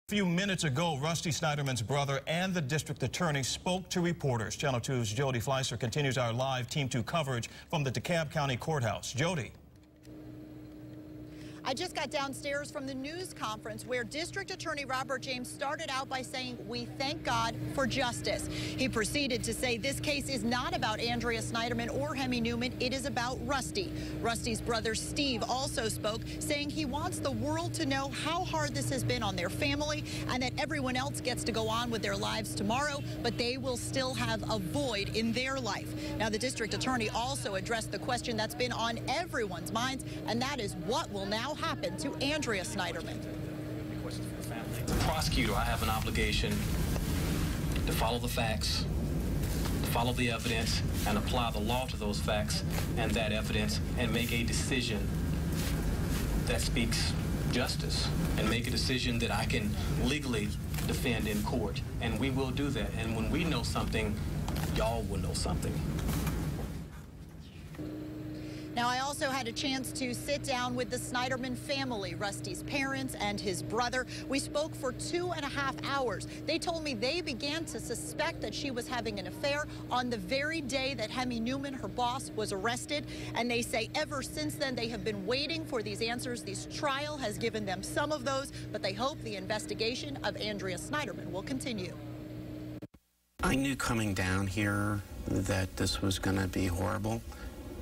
A few minutes ago, Rusty Sneiderman's brother and the district attorney spoke to reporters. Channel 2's Jody Fleischer continues our live Team 2 coverage from the DeKalb County Courthouse. Jody. I just got downstairs from the news conference where District Attorney Robert James started out by saying, "We thank God for justice." He proceeded to say this case is not about Andrea Sneiderman or Hemi Newman. It is about Rusty. Rusty's brother Steve also spoke, saying he wants the world to know how hard this has been on their family and that everyone else gets to go on with their lives tomorrow, but they will still have a void in their life. Now, the district attorney also addressed the question that's been on everyone's minds, and that is what will now happen to Andrea Sneiderman. As a prosecutor, I have an obligation to follow the facts, to follow the evidence, and apply the law to those facts and that evidence, and make a decision that speaks justice, and make a decision that I can legally defend in court. And we will do that. And when we know something, y'all will know something. Now, I also had a chance to sit down with the Sneiderman family, Rusty's parents and his brother. We spoke for 2.5 hours. They told me they began to suspect that she was having an affair on the very day that Hemi Newman, her boss, was arrested. And they say ever since then they have been waiting for these answers. This trial has given them some of those, but they hope the investigation of Andrea Sneiderman will continue. I knew coming down here that this was going to be horrible.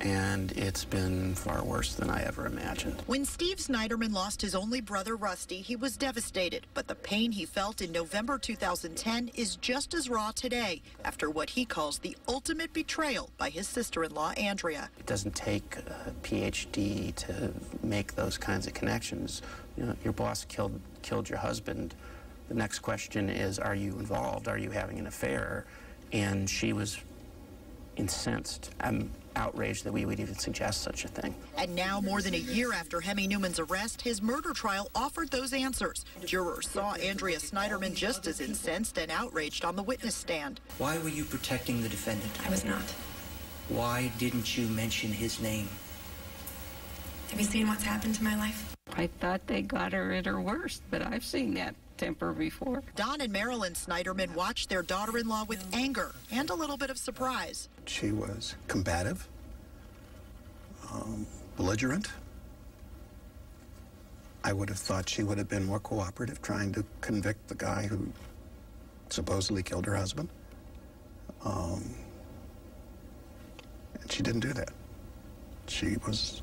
And it's been far worse than I ever imagined. When Steve Sneiderman lost his only brother, Rusty, he was devastated. But the pain he felt in November 2010 is just as raw today after what he calls the ultimate betrayal by his sister-in-law, Andrea. It doesn't take a PhD to make those kinds of connections. You know, your boss killed your husband. The next question is, are you involved? Are you having an affair? And she was incensed. I'm outraged that we would even suggest such a thing. And now, more than a year after Hemi Newman's arrest, his murder trial offered those answers. Jurors saw Andrea Sneiderman just as incensed and outraged on the witness stand. Why were you protecting the defendant? I was not. Why didn't you mention his name? Have you seen what's happened to my life? I thought they got her at her worst, but I've seen that temper before. Don and Marilyn Sneiderman watched their daughter-in-law with anger and a little bit of surprise. She was combative, belligerent. I would have thought she would have been more cooperative, trying to convict the guy who supposedly killed her husband. And she didn't do that. She was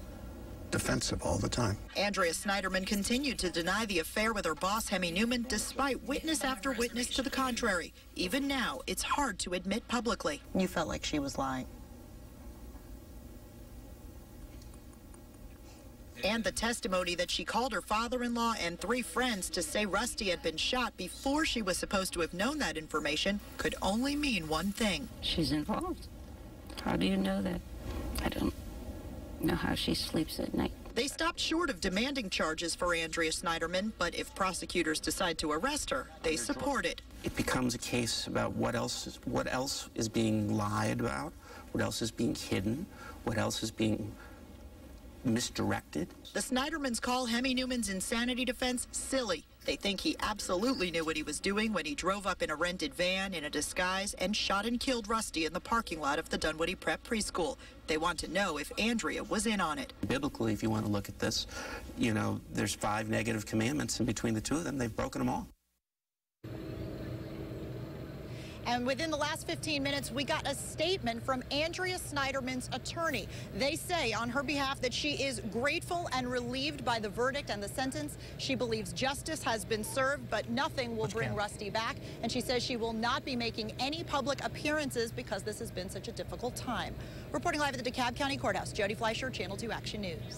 defensive all the time. Andrea Sneiderman continued to deny the affair with her boss, Hemi Newman, despite witness after witness to the contrary. Even now, it's hard to admit publicly. You felt like she was lying. And the testimony that she called her father-in-law and 3 friends to say Rusty had been shot before she was supposed to have known that information could only mean one thing. She's involved. How do you know that? I don't know how she sleeps at night. They stopped short of demanding charges for Andrea Sneiderman, but if prosecutors decide to arrest her, they support it. It becomes a case about what else is being lied about, what else is being hidden, what else is being misdirected. The Sneidermans call Hemi Newman's insanity defense silly. They think he absolutely knew what he was doing when he drove up in a rented van in a disguise and shot and killed Rusty in the parking lot of the Dunwoody Prep Preschool. They want to know if Andrea was in on it. Biblically, if you want to look at this, you know, there's 5 negative commandments, and between the 2 of them, they've broken them all. And within the last 15 minutes, we got a statement from Andrea Sneiderman's attorney. They say on her behalf that she is grateful and relieved by the verdict and the sentence. She believes justice has been served, but nothing will bring Rusty back. And she says she will not be making any public appearances because this has been such a difficult time. Reporting live at the DeKalb County Courthouse, Jody Fleischer, Channel 2 Action News.